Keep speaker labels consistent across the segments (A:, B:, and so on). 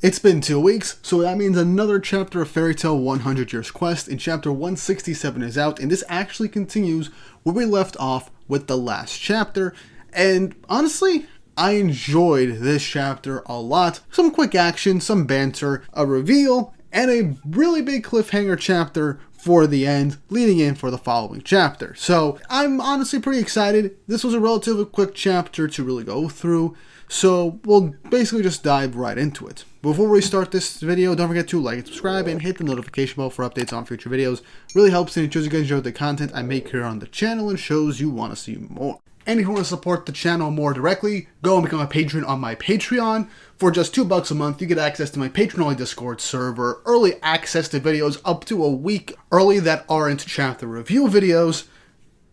A: It's been 2 weeks, so that means another chapter of Fairy Tail 100 Years Quest in chapter 167 is out, and this actually continues where we left off with the last chapter. And honestly, I enjoyed this chapter a lot. Some quick action, some banter, a reveal, and a really big cliffhanger chapter for the end, leading in for the following chapter. So I'm honestly pretty excited. This was a relatively quick chapter to really go through, so we'll basically just dive right into it. Before we start this video, don't forget to like and subscribe and hit the notification bell for updates on future videos. Really helps and it shows you guys enjoy the content I make here on the channel and shows you want to see more. And if you want to support the channel more directly, go and become a patron on my Patreon. For just $2 a month, you get access to my patron-only Discord server, early access to videos up to a week early that aren't chapter review videos,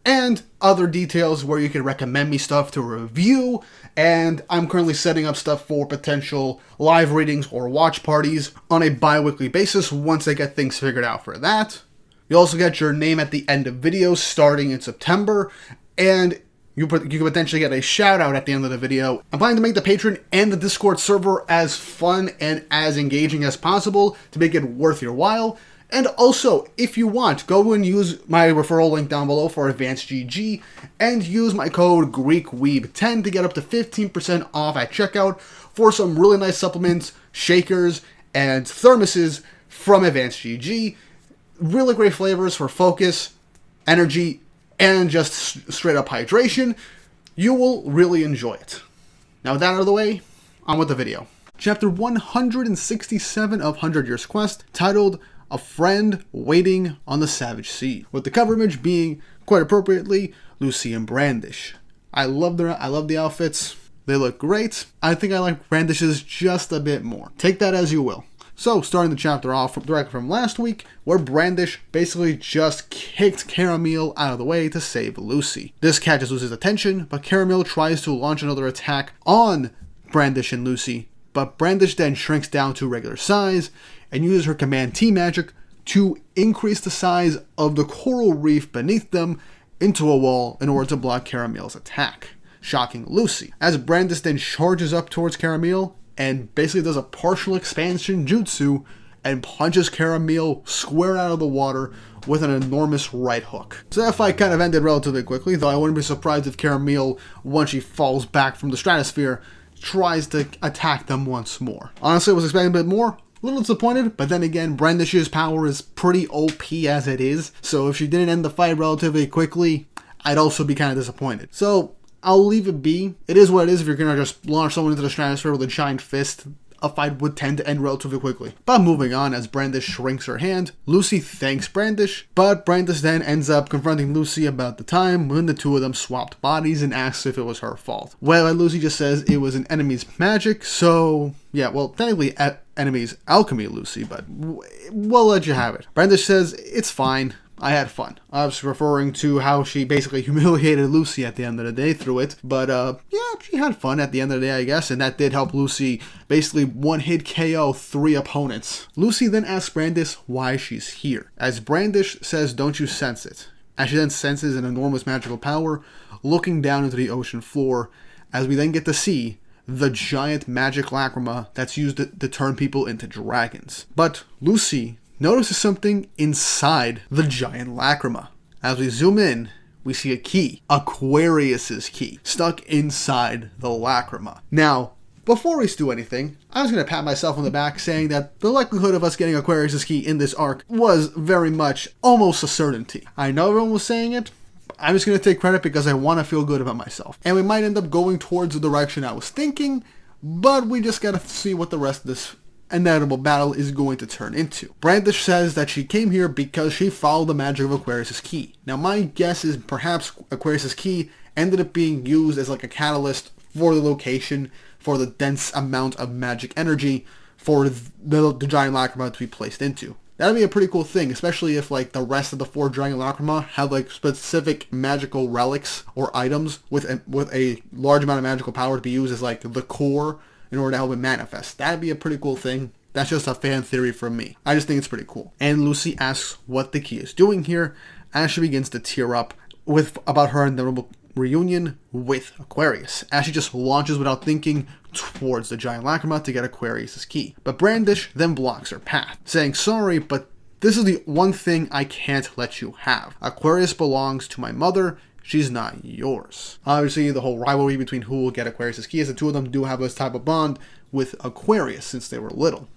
A: and other details where you can recommend me stuff to review. And I'm currently setting up stuff for potential live readings or watch parties on a bi-weekly basis once I get things figured out for that. You also get your name at the end of videos starting in September, and you can potentially get a shout out at the end of the video. I'm planning to make the Patreon and the Discord server as fun and as engaging as possible to make it worth your while. And also, if you want, go and use my referral link down below for Advanced GG and use my code GreekWeeb10 to get up to 15% off at checkout for some really nice supplements, shakers, and thermoses from Advanced GG. Really great flavors for focus, energy, and just straight up hydration. You will really enjoy it. Now with that out of the way, on with the video. Chapter 167 of 100 Years Quest, titled A Friend Waiting on the Savage Sea, with the cover image being, quite appropriately, Lucy and Brandish. I love the outfits. They look great. I think I like Brandish's just a bit more. Take that as you will. So, starting the chapter off directly from last week, where Brandish basically just kicked Caramel out of the way to save Lucy. This catches Lucy's attention, but Caramel tries to launch another attack on Brandish and Lucy, but Brandish then shrinks down to regular size and uses her Command T magic to increase the size of the coral reef beneath them into a wall in order to block Caramel's attack, shocking Lucy. As Brandish then charges up towards Caramel and basically does a partial expansion jutsu and punches Caramel square out of the water with an enormous right hook. So that fight kind of ended relatively quickly, though I wouldn't be surprised if Caramel, once she falls back from the stratosphere, tries to attack them once more. Honestly, I was expecting a bit more. A little disappointed, but then again, Brandish's power is pretty OP as it is, so if she didn't end the fight relatively quickly, I'd also be kind of disappointed. So I'll leave it be. It is what it is. If you're going to just launch someone into the stratosphere with a giant fist, a fight would tend to end relatively quickly. But moving on, as Brandish shrinks her hand, Lucy thanks Brandish, but Brandish then ends up confronting Lucy about the time when the two of them swapped bodies and asks if it was her fault. Well, Lucy just says it was an enemy's magic, so yeah, well, technically enemy's alchemy, Lucy, but we'll let you have it. Brandish says, it's fine. I had fun. I was referring to how she basically humiliated Lucy at the end of the day through it. But, yeah, she had fun at the end of the day, I guess. And that did help Lucy basically one-hit KO 3 opponents. Lucy then asks Brandish why she's here. As Brandish says, don't you sense it? As she then senses an enormous magical power looking down into the ocean floor. As we then get to see the giant magic lacrima that's used to turn people into dragons. But Lucy notices something inside the giant lacrima. As we zoom in, we see a key, Aquarius's key, stuck inside the lacrima. Now, before we do anything, I was going to pat myself on the back saying that the likelihood of us getting Aquarius's key in this arc was very much almost a certainty. I know everyone was saying it. I'm just going to take credit because I want to feel good about myself. And we might end up going towards the direction I was thinking, but we just got to see what the rest of this inevitable battle is going to turn into. Brandish says that she came here because she followed the magic of Aquarius's key. Now my guess is perhaps Aquarius's key ended up being used as like a catalyst for the location, for the dense amount of magic energy for the giant lacrima to be placed into. That'd be a pretty cool thing, especially if like the rest of the 4 giant lacrima have like specific magical relics or items with a large amount of magical power to be used as like the core in order to help it manifest. That'd be a pretty cool thing. That's just a fan theory from me. I just think it's pretty cool. And Lucy asks what the key is doing here as she begins to tear up about her inevitable reunion with Aquarius, as she just launches without thinking towards the giant lacrima to get Aquarius' key. But Brandish then blocks her path, saying, "Sorry, but this is the one thing I can't let you have. Aquarius belongs to my mother. She's not yours." Obviously, the whole rivalry between who will get Aquarius' key is the two of them do have this type of bond with Aquarius since they were little.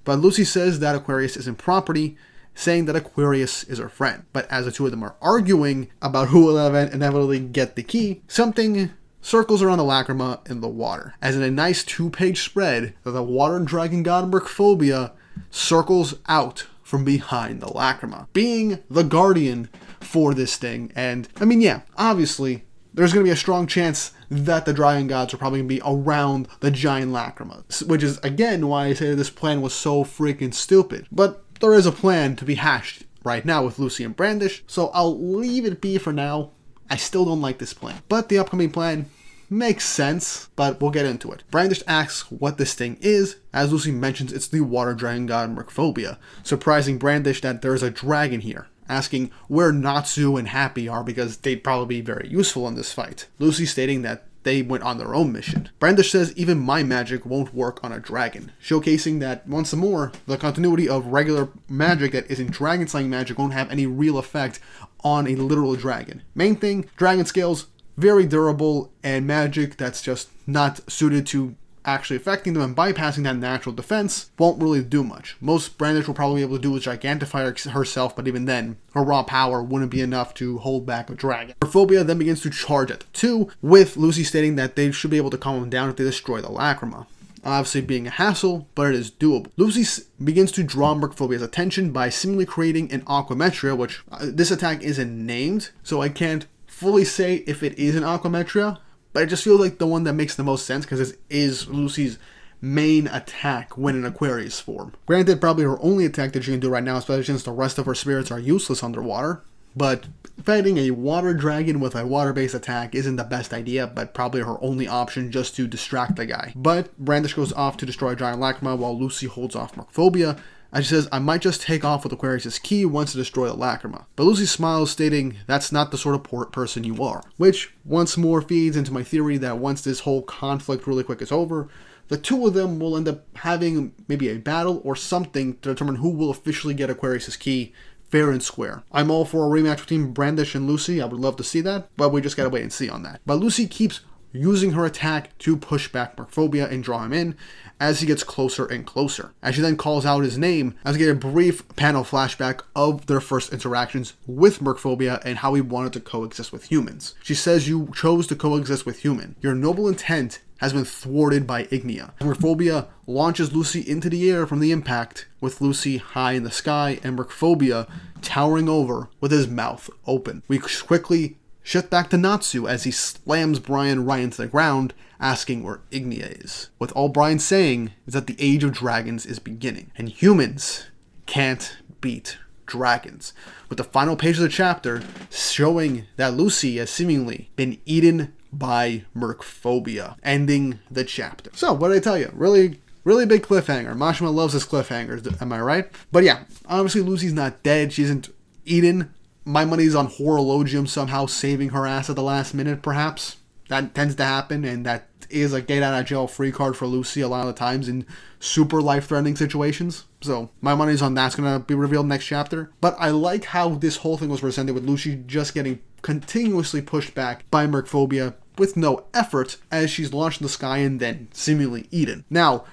A: But Lucy says that Aquarius isn't property, saying that Aquarius is her friend. But as the two of them are arguing about who will inevitably get the key, something circles around the lacrima in the water. As in a nice 2-page spread, the water dragon god Mercphobia circles out from behind the lacrima, being the guardian for this thing. And I mean, yeah, obviously there's going to be a strong chance that the dragon gods are probably going to be around the giant lacrima, which is again why I say this plan was so freaking stupid. But there is a plan to be hashed right now with Lucy and Brandish, so I'll leave it be for now. I still don't like this plan, but the upcoming plan makes sense, but we'll get into it. Brandish asks what this thing is, as Lucy mentions it's the water dragon god Mercphobia, surprising Brandish that there's a dragon here, asking where Natsu and Happy are because they'd probably be very useful in this fight. Lucy stating that they went on their own mission. Brandish says even my magic won't work on a dragon, showcasing that once more, the continuity of regular magic that isn't dragon slaying magic won't have any real effect on a literal dragon. Main thing, dragon scales, very durable, and magic that's just not suited to actually affecting them and bypassing that natural defense won't really do much. Most Brandish will probably be able to do is gigantify herself, but even then, her raw power wouldn't be enough to hold back a dragon. Mercphobia then begins to charge at the two, with Lucy stating that they should be able to calm them down if they destroy the lacrima. Obviously being a hassle, but it is doable. Lucy begins to draw Mercphobia's attention by seemingly creating an Aquametria, which this attack isn't named, so I can't fully say if it is an Aquametria, but it just feels like the one that makes the most sense because this is Lucy's main attack when in Aquarius form. Granted, probably her only attack that she can do right now, especially since the rest of her spirits are useless underwater. But fighting a water dragon with a water-based attack isn't the best idea, but probably her only option just to distract the guy. But Brandish goes off to destroy a giant lacrima while Lucy holds off Mercphobia. As she says, I might just take off with Aquarius' key once to destroy the lacrima. But Lucy smiles, stating, that's not the sort of person you are. Which, once more, feeds into my theory that once this whole conflict really quick is over, the two of them will end up having maybe a battle or something to determine who will officially get Aquarius' key fair and square. I'm all for a rematch between Brandish and Lucy. I would love to see that, but we just gotta wait and see on that. But Lucy keeps using her attack to push back Mercphobia and draw him in as he gets closer and closer. As she then calls out his name, as we get a brief panel flashback of their first interactions with Mercphobia and how he wanted to coexist with humans. She says, you chose to coexist with human. Your noble intent has been thwarted by Ignia. Mercphobia launches Lucy into the air from the impact, with Lucy high in the sky and Mercphobia towering over with his mouth open. We quickly shift back to Natsu as he slams Brian right into the ground, asking where Ignia is. With all Brian's saying is that the age of dragons is beginning, and humans can't beat dragons. With the final page of the chapter showing that Lucy has seemingly been eaten by Mercphobia, ending the chapter. So, what did I tell you? Really big cliffhanger. Mashima loves his cliffhangers, am I right? But yeah, obviously Lucy's not dead. She isn't eaten. My money's on Horologium somehow saving her ass at the last minute, perhaps. That tends to happen, and that is a get-out-of-jail-free card for Lucy a lot of the times in super life-threatening situations. So, my money's on that's going to be revealed next chapter. But I like how this whole thing was presented with Lucy just getting continuously pushed back by Mercphobia with no effort as she's launched in the sky and then seemingly eaten. Now,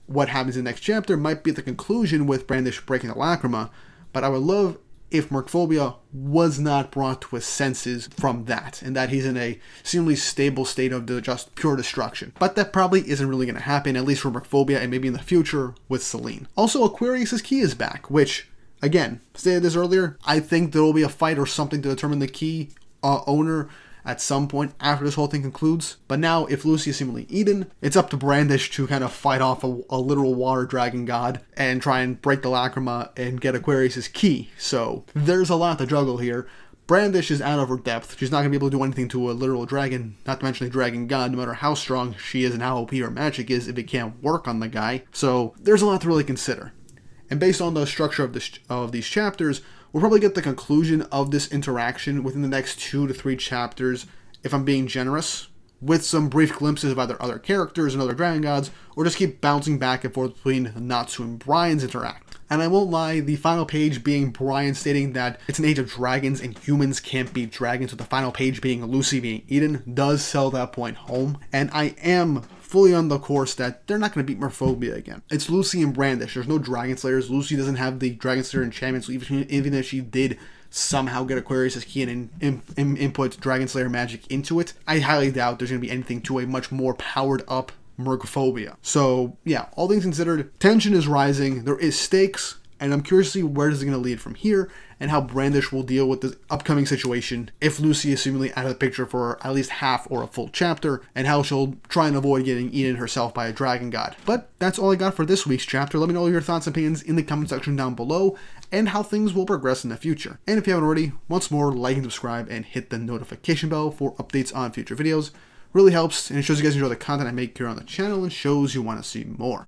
A: what happens in the next chapter might be the conclusion with Brandish breaking the lacrima, but I would love if Mercphobia was not brought to his senses from that, and that he's in a seemingly stable state of just pure destruction. But that probably isn't really going to happen, at least for Mercphobia, and maybe in the future with Selene. Also, Aquarius' key is back, which, again, stated this earlier, I think there will be a fight or something to determine the key owner at some point after this whole thing concludes. But now, if Lucy is seemingly eaten, it's up to Brandish to kind of fight off a literal water dragon god and try and break the lacrima and get Aquarius' key. So, there's a lot to juggle here. Brandish is out of her depth. She's not going to be able to do anything to a literal dragon, not to mention a dragon god, no matter how strong she is and how OP her magic is if it can't work on the guy. So, there's a lot to really consider. And based on the structure of these chapters, we'll probably get the conclusion of this interaction within the next 2 to 3 chapters, if I'm being generous. with some brief glimpses of either other characters and other dragon gods, or just keep bouncing back and forth between Natsu and Brian's interact. And I won't lie, the final page being Brian stating that it's an age of dragons and humans can't beat dragons, with the final page being Lucy being Eden, does sell that point home. And I am fully on the course that they're not going to beat Mercphobia again. It's Lucy and Brandish. There's no Dragon Slayers. Lucy doesn't have the Dragon Slayer enchantment, so even if she did somehow get Aquarius as key and input Dragon Slayer magic into it, I highly doubt there's going to be anything to a much more powered up Mercphobia. So yeah, all things considered, tension is rising, there is stakes, and I'm curious to see where this is going to lead from here, and how Brandish will deal with this upcoming situation if Lucy is seemingly out of the picture for at least half or a full chapter, and how she'll try and avoid getting eaten herself by a dragon god. But that's all I got for this week's chapter. Let me know your thoughts and opinions in the comment section down below, and how things will progress in the future. And if you haven't already, once more, like and subscribe, and hit the notification bell for updates on future videos. Really helps, and it shows you guys enjoy the content I make here on the channel, and shows you want to see more.